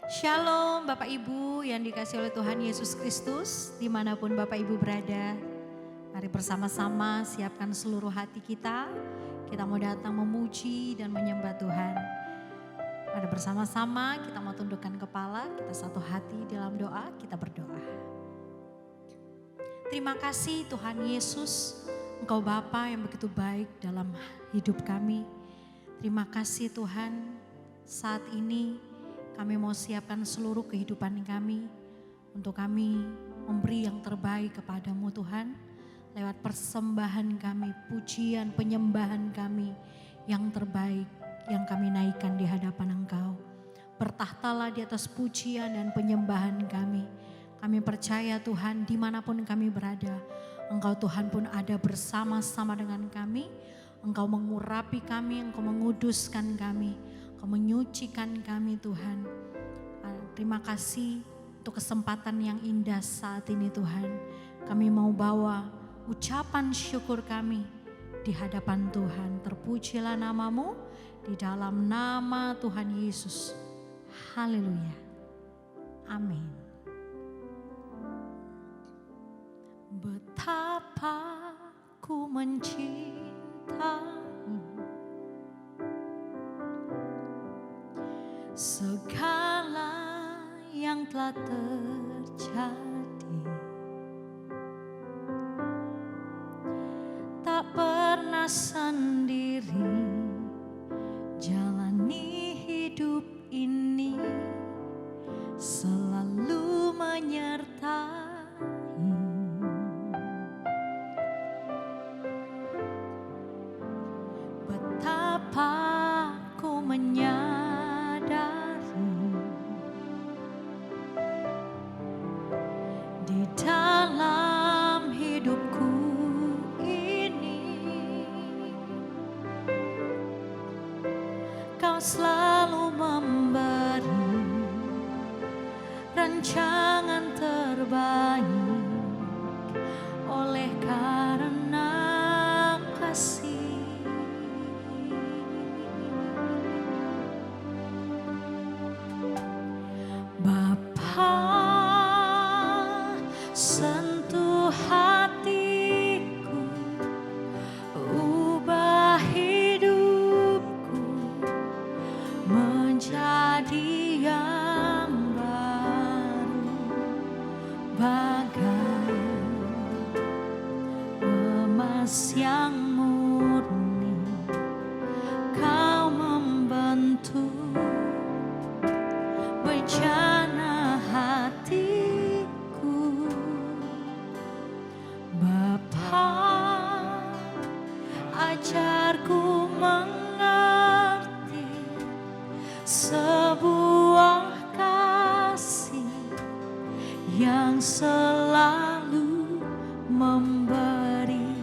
Shalom Bapak Ibu yang dikasihi oleh Tuhan Yesus Kristus, dimanapun Bapak Ibu berada. Mari bersama-sama siapkan seluruh hati kita. Kita mau datang memuji dan menyembah Tuhan. Mari bersama-sama kita mau tundukkan kepala, kita satu hati dalam doa, kita berdoa. Terima kasih Tuhan Yesus, Engkau Bapa yang begitu baik dalam hidup kami. Terima kasih Tuhan, saat ini kami mau siapkan seluruh kehidupan kami untuk kami memberi yang terbaik kepadamu Tuhan. Lewat persembahan kami, pujian, penyembahan kami yang terbaik yang kami naikkan di hadapan Engkau. Bertahtalah di atas pujian dan penyembahan kami. Kami percaya Tuhan dimanapun kami berada, Engkau Tuhan pun ada bersama-sama dengan kami. Engkau mengurapi kami, Engkau menguduskan kami, Engkau menyucikan kami Tuhan. Terima kasih untuk kesempatan yang indah saat ini Tuhan. Kami mau bawa ucapan syukur kami di hadapan Tuhan. Terpujilah namamu di dalam nama Tuhan Yesus. Haleluya. Amin. Betapa ku mencintaimu, segala yang telah terjadi tak pernah sendiri jalani hidup ini, selalu menyertai. Betapa ku menyadari di dalam hidupku ini Kau selalu memberi rancangan terbaik oleh karena kasih. Bapa, sentuh hatiku, ubah hidupku menjadi yang baru, bagai emas yang murni. Kau membentuk bejana hatiku. Bapa, ajarku mengerti sebuah kasih yang selalu memberi,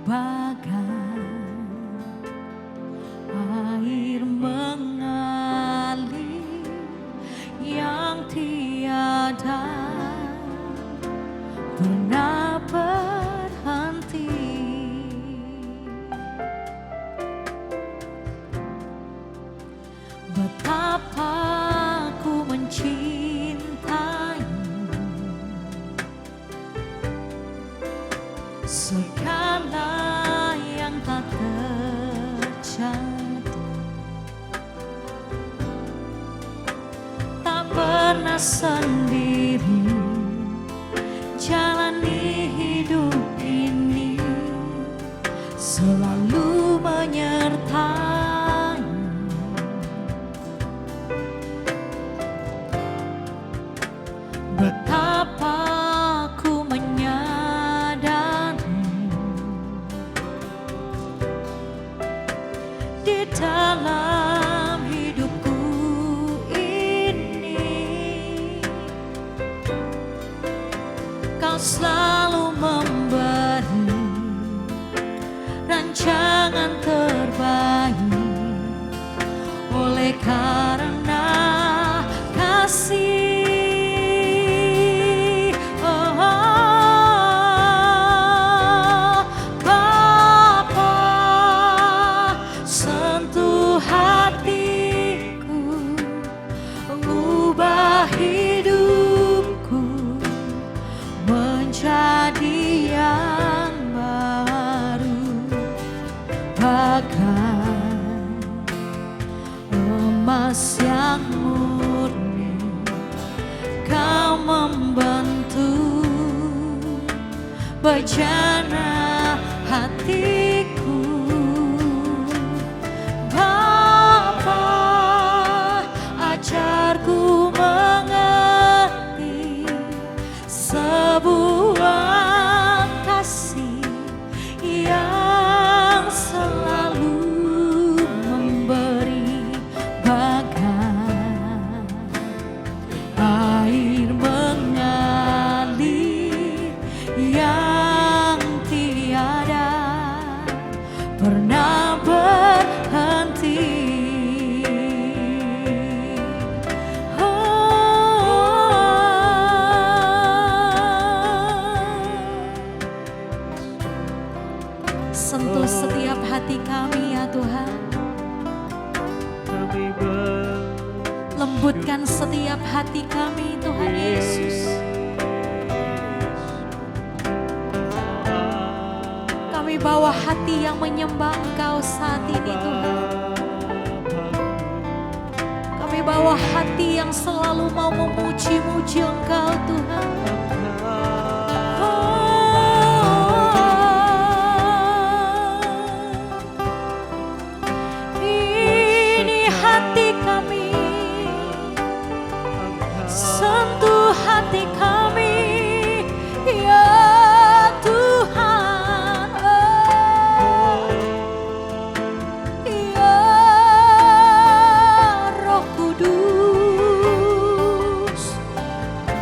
bagai air mengalir yang tiada pernah berhenti. Betapa ku mencintaimu, segala yang tak terjadi tak pernah sendiri jalani hidup ini, selalu menyertai. Betapa ku menyadari di dalam hidupku ini Kau selalu memberi rancangan terbaik oleh karena kasih. Sentuh hatiku, bagai emas yang murni, Kau membentuk bejana hatiku. Bapa, ajarku mengerti sebuah kasih yang selalu memberi, bagai air mengalir yang tiada pernah berhenti. Sentuh setiap hati kami ya Tuhan. Lembutkan setiap hati kami Tuhan Yesus. Kami bawa hati yang menyembah Engkau saat ini Tuhan. Kami bawa hati yang selalu mau memuji-muji Engkau Tuhan. Sentuh hati kami ya Tuhan. Ya Roh Kudus,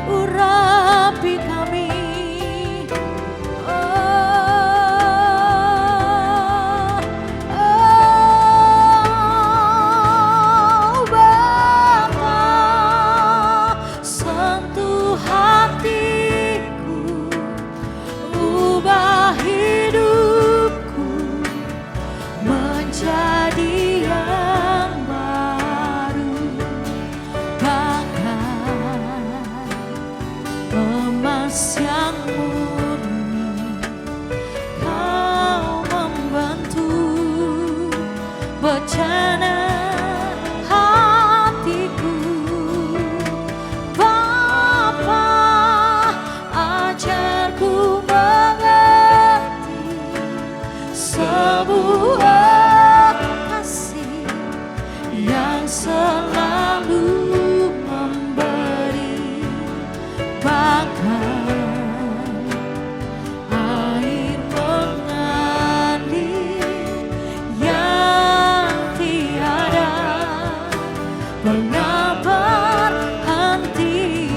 urapi kami. Jadi yang baru, bagai emas yang murni, Kau membentuk bejana hatiku. Bapa, ajarku mengerti sebuah yang selalu memberi, bagai air mengalir yang tiada pernah berhenti.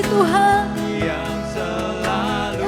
Tuhan yang selalu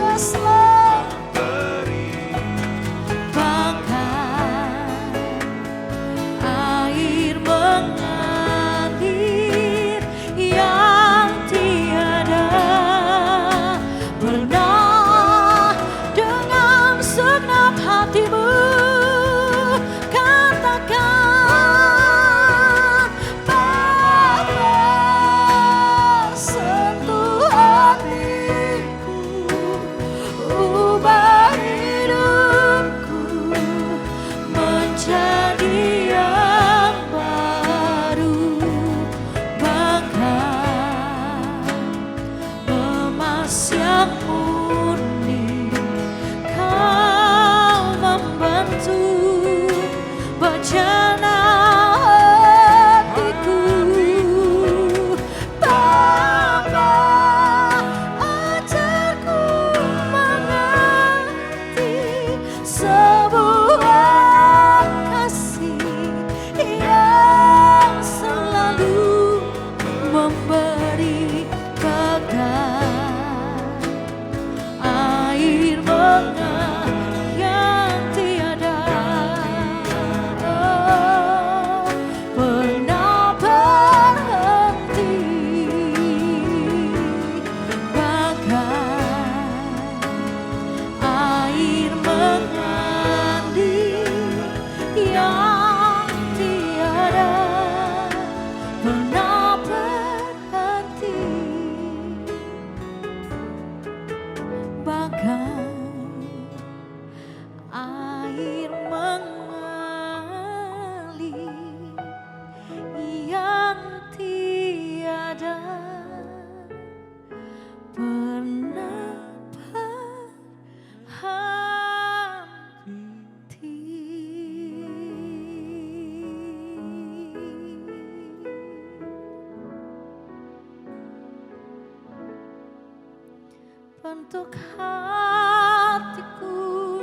bentuk hatiku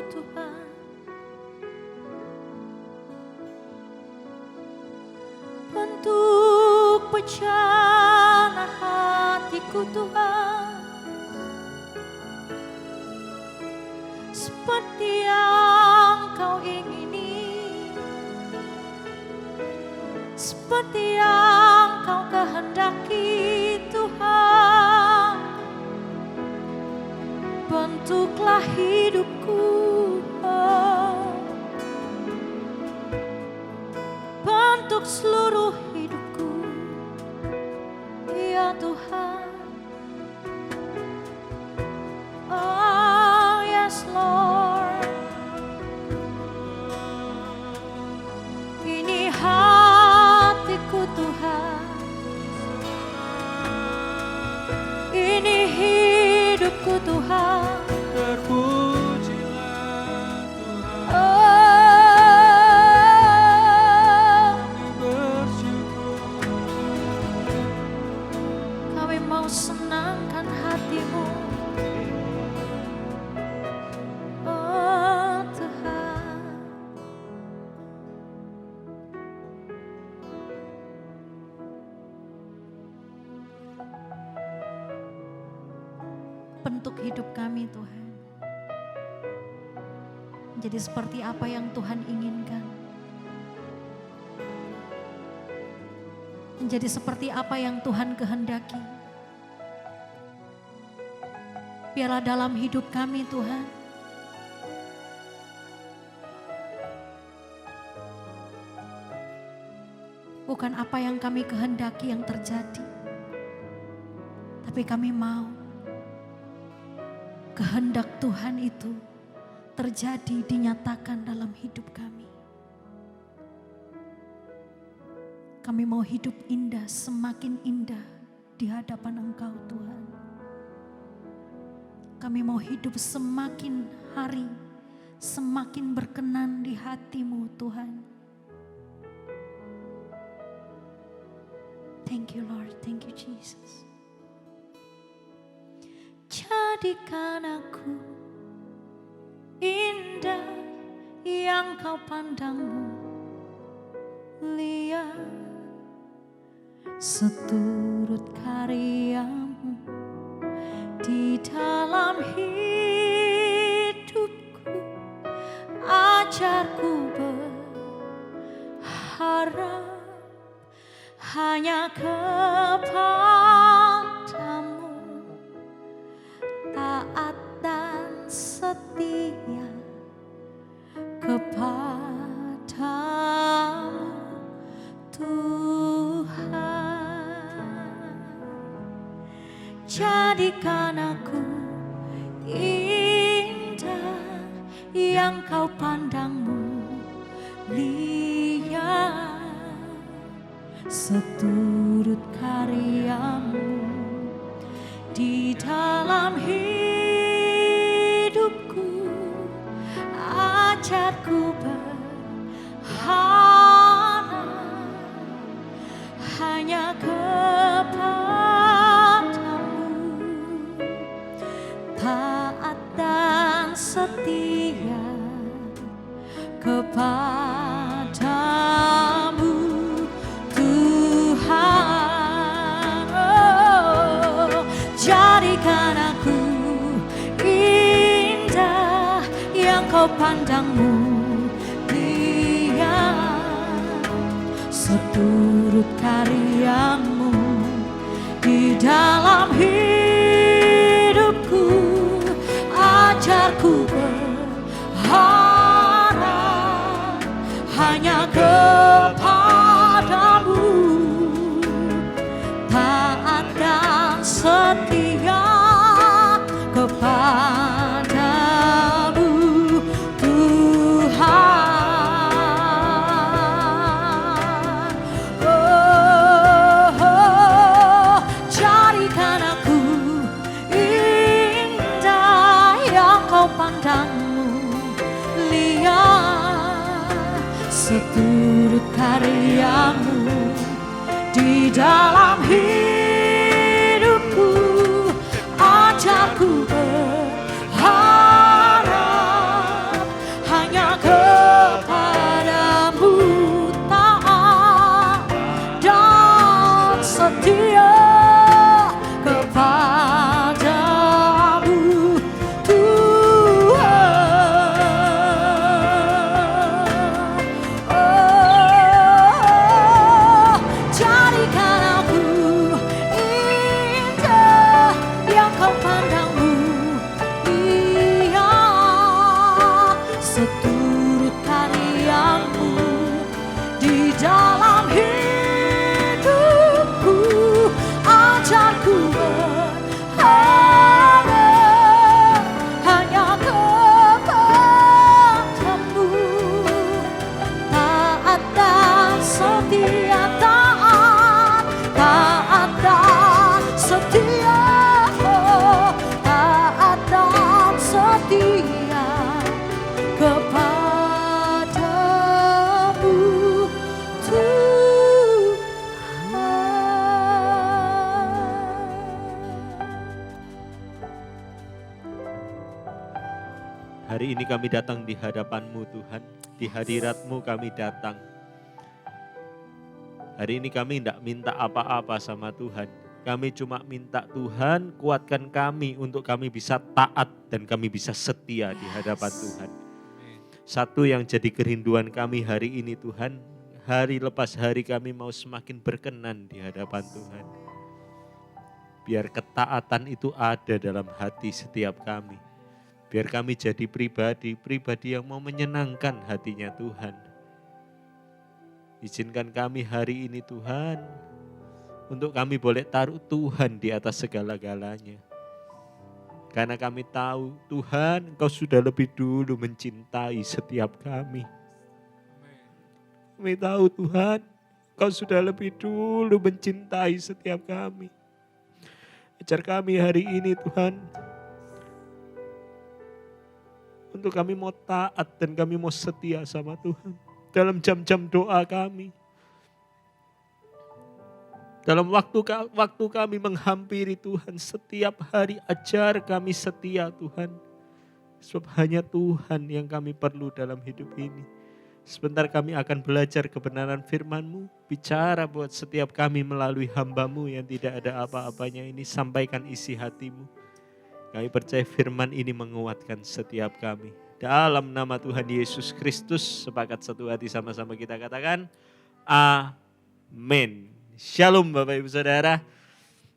Tuhan, bentuk bejana hatiku Tuhan, seperti yang Kau ingini, seperti yang Kau kehendaki Tuhan. Bentuklah hidupku, oh. Bentuk seluruh hidupku, ya Tuhan. Oh yes Lord, ini hatiku Tuhan, ini hidupku Tuhan. Terpujilah Tuhan, kami bersyukur. Kami mau senangkan hati-Mu, oh Tuhan. Bentuk hidup kami Tuhan menjadi seperti apa yang Tuhan inginkan, menjadi seperti apa yang Tuhan kehendaki. Biarlah dalam hidup kami Tuhan, bukan apa yang kami kehendaki yang terjadi, tapi kami mau kehendak Tuhan itu terjadi, dinyatakan dalam hidup kami. Kami mau hidup indah, semakin indah di hadapan Engkau Tuhan. Kami mau hidup semakin hari, semakin berkenan di hati-Mu Tuhan. Thank you Lord, thank you Jesus. Jadikan aku indah yang Kau pandangmu, lihat seturut karya-Mu di dalam hidupku. Ajarku berharap hanya kepadamu, taat dan setia kepadamu Tuhan. Jadikan aku indah yang Kau pandangmu, lihat seturut karya-Mu di dalam hidupku. Ajarku berharap hanya kepadamu, taat dan setia kepadamu Tuhan. Oh, jadikan aku indah yang Kau pandangmu, lihat seturut karya-Mu di dalam hidupku. Ajarku berharap hanya kepadamu, taat dan setia kepadamu Tuhan. Oh, jadikan aku indah yang Kau pandangmu, lihat seturut karya-Mu di dalam hidupku. Ajarku seturut karyamu di dalam hidupku. Ajarku berharap hanya kepadamu, taat dan setia, taat dan setia, taat dan setia kepadamu Tuhan. Hari ini kami datang di hadapan-Mu Tuhan, di hadirat-Mu kami datang. Hari ini kami tidak minta apa-apa sama Tuhan. Kami cuma minta Tuhan kuatkan kami untuk kami bisa taat dan kami bisa setia di hadapan Tuhan. Satu yang jadi kerinduan kami hari ini Tuhan, hari lepas hari kami mau semakin berkenan di hadapan Tuhan. Biar ketaatan itu ada dalam hati setiap kami. Biar kami jadi pribadi yang mau menyenangkan hatinya Tuhan. Izinkan kami hari ini Tuhan, untuk kami boleh taruh Tuhan di atas segala-galanya. Karena kami tahu Tuhan Engkau sudah lebih dulu mencintai setiap kami. Kami tahu Tuhan Engkau sudah lebih dulu mencintai setiap kami. Ajar kami hari ini Tuhan, untuk kami mau taat dan kami mau setia sama Tuhan. Dalam jam-jam doa kami. Dalam waktu kami menghampiri Tuhan, setiap hari ajar kami setia Tuhan. Sebab hanya Tuhan yang kami perlu dalam hidup ini. Sebentar kami akan belajar kebenaran firman-Mu. Bicara buat setiap kami melalui hamba-Mu yang tidak ada apa-apanya ini. Sampaikan isi hati-Mu. Kami percaya firman ini menguatkan setiap kami. Dalam nama Tuhan Yesus Kristus, sepakat satu hati sama-sama kita katakan, amin. Shalom Bapak Ibu Saudara.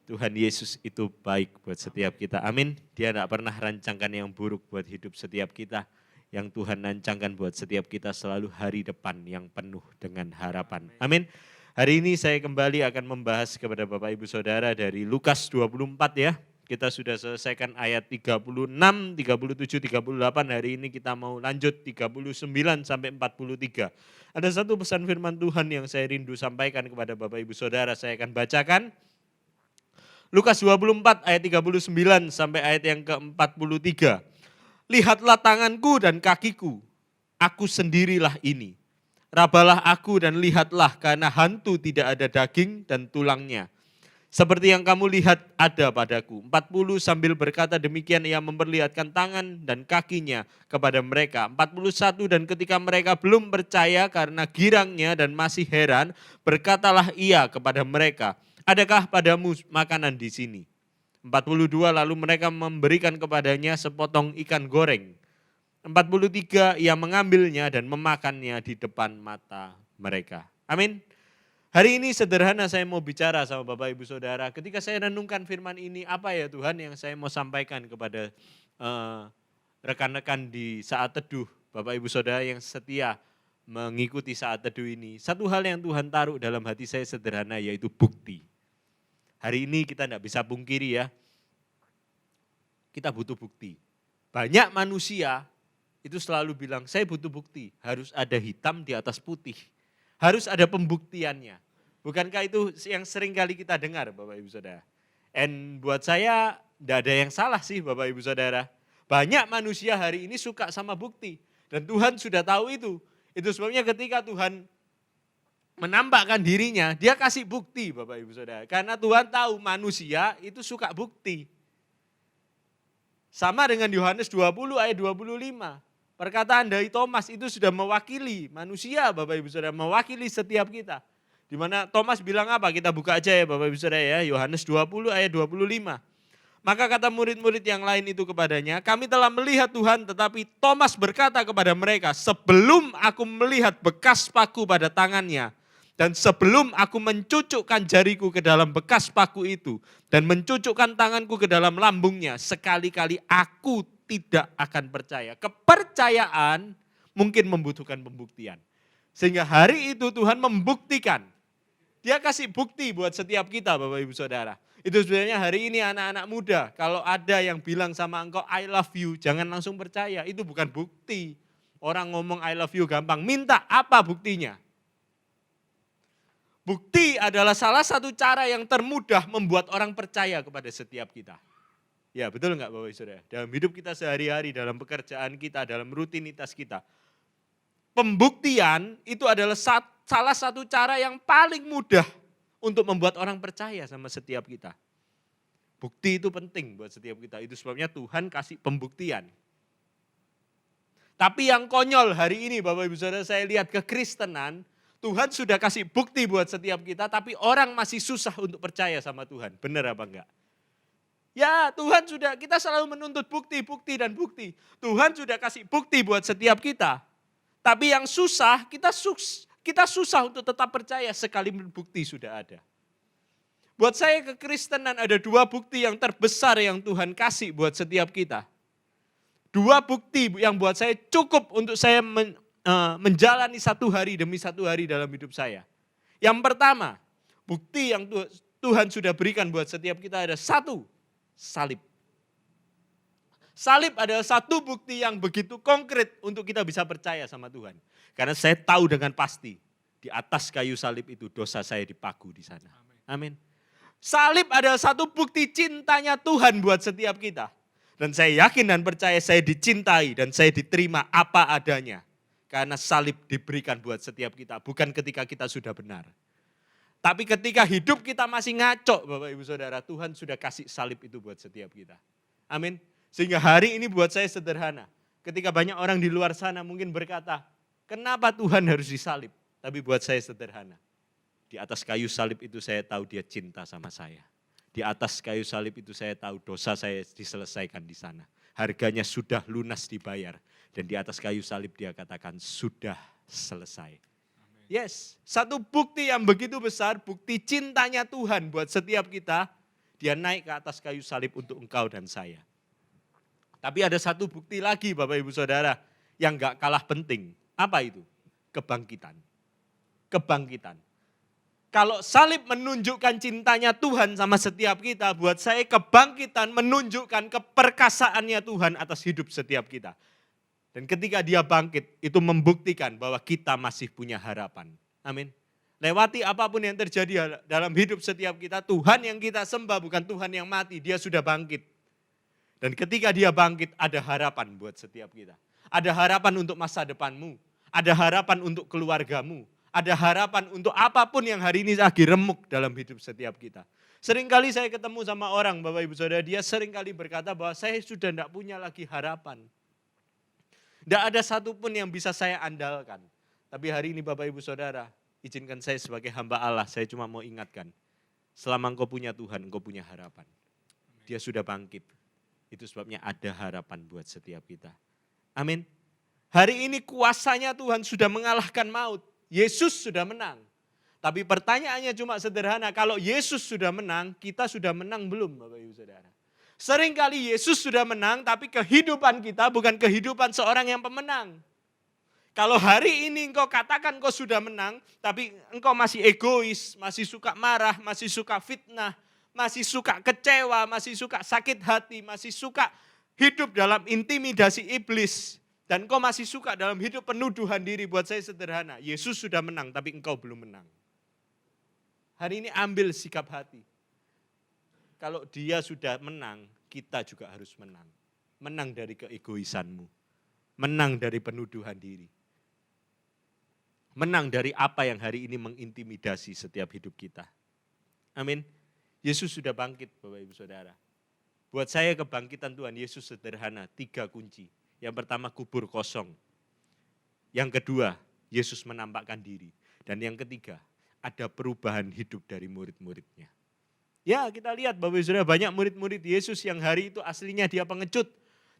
Tuhan Yesus itu baik buat setiap kita. Amin. Dia tidak pernah rancangkan yang buruk buat hidup setiap kita. Yang Tuhan rancangkan buat setiap kita selalu hari depan yang penuh dengan harapan. Amin. Hari ini saya kembali akan membahas kepada Bapak Ibu Saudara dari Lukas 24 ya. Kita sudah selesaikan ayat 36, 37, 38. Hari ini kita mau lanjut 39 sampai 43. Ada satu pesan firman Tuhan yang saya rindu sampaikan kepada Bapak Ibu Saudara. Saya akan bacakan. Lukas 24 ayat 39 sampai ayat yang ke-43. Lihatlah tanganku dan kakiku, aku sendirilah ini. Rabalah aku dan lihatlah, karena hantu tidak ada daging dan tulangnya. Seperti yang kamu lihat ada padaku. 40 sambil berkata demikian ia memperlihatkan tangan dan kakinya kepada mereka. 41 dan ketika mereka belum percaya karena girangnya dan masih heran, berkatalah ia kepada mereka, adakah padamu makanan di sini? 42 lalu mereka memberikan kepadanya sepotong ikan goreng. 43 ia mengambilnya dan memakannya di depan mata mereka. Amin. Hari ini sederhana saya mau bicara sama Bapak Ibu Saudara. Ketika saya renungkan firman ini, apa ya Tuhan yang saya mau sampaikan kepada rekan-rekan di saat teduh, Bapak Ibu Saudara yang setia mengikuti saat teduh ini. Satu hal yang Tuhan taruh dalam hati saya sederhana, yaitu bukti. Hari ini kita tidak bisa pungkiri ya, kita butuh bukti. Banyak manusia itu selalu bilang, saya butuh bukti, harus ada hitam di atas putih. Harus ada pembuktiannya. Bukankah itu yang sering kali kita dengar Bapak Ibu Saudara? And buat saya tidak ada yang salah sih Bapak Ibu Saudara. Banyak manusia hari ini suka sama bukti. Dan Tuhan sudah tahu itu. Itu sebabnya ketika Tuhan menampakkan dirinya, dia kasih bukti Bapak Ibu Saudara. Karena Tuhan tahu manusia itu suka bukti. Sama dengan Yohanes 20 ayat 25. Perkataan dari Thomas itu sudah mewakili manusia Bapak Ibu Saudara, mewakili setiap kita. Di mana Thomas bilang apa? Kita buka aja ya Bapak Ibu Saudara ya, Yohanes 20 ayat 25. Maka kata murid-murid yang lain itu kepadanya, kami telah melihat Tuhan, tetapi Thomas berkata kepada mereka, sebelum aku melihat bekas paku pada tangannya, dan sebelum aku mencucukkan jariku ke dalam bekas paku itu, dan mencucukkan tanganku ke dalam lambungnya, sekali-kali aku tidak akan percaya. Kepercayaan mungkin membutuhkan pembuktian. Sehingga hari itu Tuhan membuktikan. Dia kasih bukti buat setiap kita Bapak Ibu Saudara. Itu sebenarnya hari ini anak-anak muda, kalau ada yang bilang sama engkau I love you, jangan langsung percaya. Itu bukan bukti. Orang ngomong I love you gampang, minta apa buktinya? Bukti adalah salah satu cara yang termudah membuat orang percaya kepada setiap kita. Ya betul enggak Bapak Ibu Saudara? Dalam hidup kita sehari-hari, dalam pekerjaan kita, dalam rutinitas kita. Pembuktian itu adalah salah satu cara yang paling mudah untuk membuat orang percaya sama setiap kita. Bukti itu penting buat setiap kita. Itu sebabnya Tuhan kasih pembuktian. Tapi yang konyol hari ini Bapak Ibu Saudara, saya lihat kekristenan, Tuhan sudah kasih bukti buat setiap kita, tapi orang masih susah untuk percaya sama Tuhan. Benar apa enggak? Ya Tuhan sudah, kita selalu menuntut bukti, bukti dan bukti. Tuhan sudah kasih bukti buat setiap kita. Tapi yang susah, kita susah untuk tetap percaya sekalipun bukti sudah ada. Buat saya kekristenan ada 2 bukti yang terbesar yang Tuhan kasih buat setiap kita. 2 bukti yang buat saya cukup untuk saya menjalani satu hari demi satu hari dalam hidup saya. Yang pertama, bukti yang Tuhan sudah berikan buat setiap kita ada 1, salib. Salib adalah satu bukti yang begitu konkret untuk kita bisa percaya sama Tuhan. Karena saya tahu dengan pasti, di atas kayu salib itu dosa saya dipaku di sana. Amin. Salib adalah satu bukti cintanya Tuhan buat setiap kita. Dan saya yakin dan percaya saya dicintai dan saya diterima apa adanya. Karena salib diberikan buat setiap kita, bukan ketika kita sudah benar. Tapi ketika hidup kita masih ngaco, Bapak Ibu Saudara, Tuhan sudah kasih salib itu buat setiap kita. Amin. Sehingga hari ini buat saya sederhana. Ketika banyak orang di luar sana mungkin berkata, kenapa Tuhan harus disalib? Tapi buat saya sederhana. Di atas kayu salib itu saya tahu dia cinta sama saya. Di atas kayu salib itu saya tahu dosa saya diselesaikan di sana. Harganya sudah lunas dibayar. Dan di atas kayu salib dia katakan sudah selesai. Yes, satu bukti yang begitu besar, bukti cintanya Tuhan buat setiap kita. Dia naik ke atas kayu salib untuk engkau dan saya. Tapi ada satu bukti lagi Bapak Ibu Saudara yang gak kalah penting. Apa itu? Kebangkitan. Kebangkitan. Kalau salib menunjukkan cintanya Tuhan sama setiap kita, buat saya kebangkitan menunjukkan keperkasaannya Tuhan atas hidup setiap kita. Dan ketika dia bangkit, itu membuktikan bahwa kita masih punya harapan. Amin. Lewati apapun yang terjadi dalam hidup setiap kita, Tuhan yang kita sembah bukan Tuhan yang mati, dia sudah bangkit. Dan ketika dia bangkit, ada harapan buat setiap kita. Ada harapan untuk masa depanmu, ada harapan untuk keluargamu, ada harapan untuk apapun yang hari ini lagi remuk dalam hidup setiap kita. Seringkali saya ketemu sama orang, Bapak Ibu Saudara, dia seringkali berkata bahwa saya sudah tidak punya lagi harapan. Tidak ada satupun yang bisa saya andalkan. Tapi hari ini Bapak Ibu Saudara, izinkan saya sebagai hamba Allah, saya cuma mau ingatkan. Selama engkau punya Tuhan, engkau punya harapan. Dia sudah bangkit. Itu sebabnya ada harapan buat setiap kita. Amin. Hari ini kuasanya Tuhan sudah mengalahkan maut. Yesus sudah menang. Tapi pertanyaannya cuma sederhana, kalau Yesus sudah menang, kita sudah menang belum Bapak Ibu Saudara? Seringkali Yesus sudah menang, tapi kehidupan kita bukan kehidupan seorang yang pemenang. Kalau hari ini engkau katakan engkau sudah menang, tapi engkau masih egois, masih suka marah, masih suka fitnah, masih suka kecewa, masih suka sakit hati, masih suka hidup dalam intimidasi iblis. Dan engkau masih suka dalam hidup penuduhan diri, buat saya sederhana. Yesus sudah menang, tapi engkau belum menang. Hari ini ambil sikap hati. Kalau dia sudah menang, kita juga harus menang. Menang dari keegoisanmu. Menang dari penuduhan diri. Menang dari apa yang hari ini mengintimidasi setiap hidup kita. Amin. Yesus sudah bangkit Bapak Ibu Saudara. Buat saya kebangkitan Tuhan Yesus sederhana, 3 kunci. Yang pertama kubur kosong. Yang kedua, Yesus menampakkan diri. Dan yang ketiga, ada perubahan hidup dari murid-muridnya. Ya kita lihat Bapak Ibu Saudara, banyak murid-murid Yesus yang hari itu aslinya dia pengecut.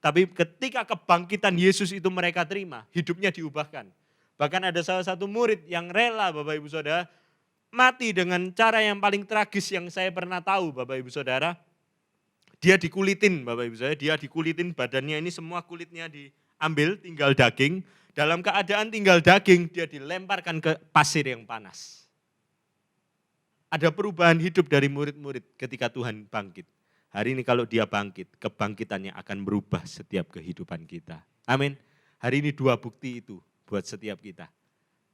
Tapi ketika kebangkitan Yesus itu mereka terima, hidupnya diubahkan. Bahkan ada salah satu murid yang rela Bapak Ibu Saudara, mati dengan cara yang paling tragis yang saya pernah tahu Bapak Ibu Saudara. Dia dikulitin Bapak Ibu Saudara, dia dikulitin badannya ini semua kulitnya diambil tinggal daging, dalam keadaan tinggal daging dia dilemparkan ke pasir yang panas. Ada perubahan hidup dari murid-murid ketika Tuhan bangkit. Hari ini kalau dia bangkit, kebangkitannya akan merubah setiap kehidupan kita. Amin. Hari ini 2 bukti itu buat setiap kita.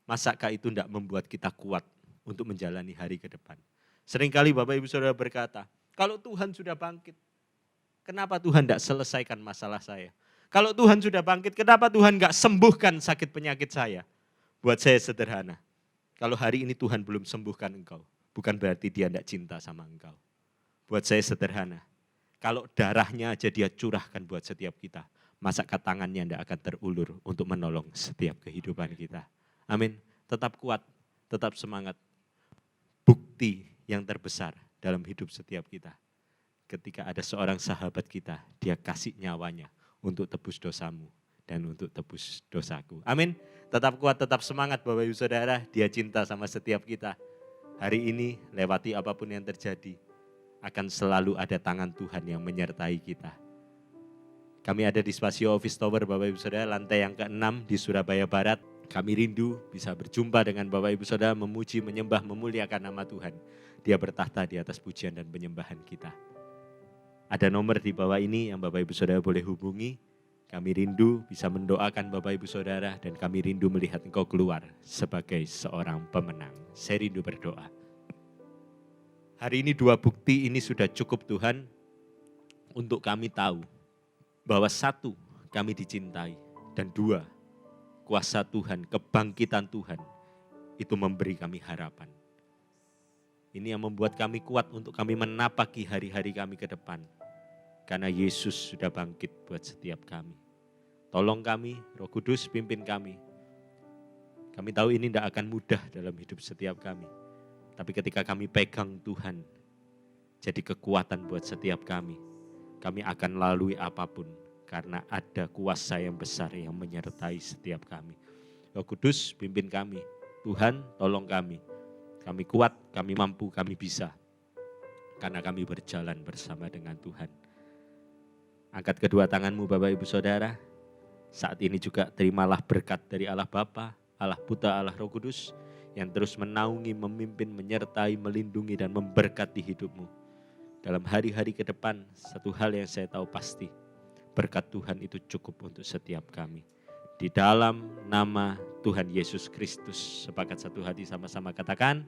Masakah itu tidak membuat kita kuat untuk menjalani hari ke depan? Seringkali Bapak Ibu Saudara berkata, kalau Tuhan sudah bangkit, kenapa Tuhan tidak selesaikan masalah saya? Kalau Tuhan sudah bangkit, kenapa Tuhan enggak sembuhkan sakit penyakit saya? Buat saya sederhana, kalau hari ini Tuhan belum sembuhkan engkau, bukan berarti dia tidak cinta sama engkau. Buat saya sederhana, kalau darahnya aja dia curahkan buat setiap kita, masakah tangannya tidak akan terulur untuk menolong setiap kehidupan kita. Amin, tetap kuat, tetap semangat. Bukti yang terbesar dalam hidup setiap kita. Ketika ada seorang sahabat kita, dia kasih nyawanya untuk tebus dosamu dan untuk tebus dosaku. Amin. Tetap kuat, tetap semangat Bapak Ibu Saudara. Dia cinta sama setiap kita. Hari ini lewati apapun yang terjadi, akan selalu ada tangan Tuhan yang menyertai kita. Kami ada di Spasio Office Tower Bapak Ibu Saudara, lantai yang ke-6 di Surabaya Barat. Kami rindu bisa berjumpa dengan Bapak Ibu Saudara, memuji, menyembah, memuliakan nama Tuhan. Dia bertahta di atas pujian dan penyembahan kita. Ada nomor di bawah ini yang Bapak Ibu Saudara boleh hubungi. Kami rindu bisa mendoakan Bapak Ibu Saudara dan kami rindu melihat engkau keluar sebagai seorang pemenang. Saya rindu berdoa. Hari ini 2 bukti ini sudah cukup Tuhan untuk kami tahu bahwa 1, kami dicintai, dan 2, kuasa Tuhan, kebangkitan Tuhan itu memberi kami harapan. Ini yang membuat kami kuat untuk kami menapaki hari-hari kami ke depan. Karena Yesus sudah bangkit buat setiap kami. Tolong kami, Roh Kudus pimpin kami. Kami tahu ini tidak akan mudah dalam hidup setiap kami. Tapi ketika kami pegang Tuhan, jadi kekuatan buat setiap kami. Kami akan lalui apapun karena ada kuasa yang besar yang menyertai setiap kami. Roh Kudus pimpin kami. Tuhan tolong kami. Kami kuat, kami mampu, kami bisa. Karena kami berjalan bersama dengan Tuhan. Angkat kedua tanganmu Bapak Ibu Saudara. Saat ini juga terimalah berkat dari Allah Bapa, Allah Putra, Allah Roh Kudus. Yang terus menaungi, memimpin, menyertai, melindungi dan memberkati hidupmu. Dalam hari-hari ke depan, satu hal yang saya tahu pasti. Berkat Tuhan itu cukup untuk setiap kami. Di dalam nama Tuhan Yesus Kristus. Sepakat satu hati sama-sama katakan.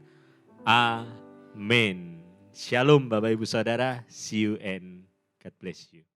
Amin. Shalom Bapak Ibu Saudara. See you and God bless you.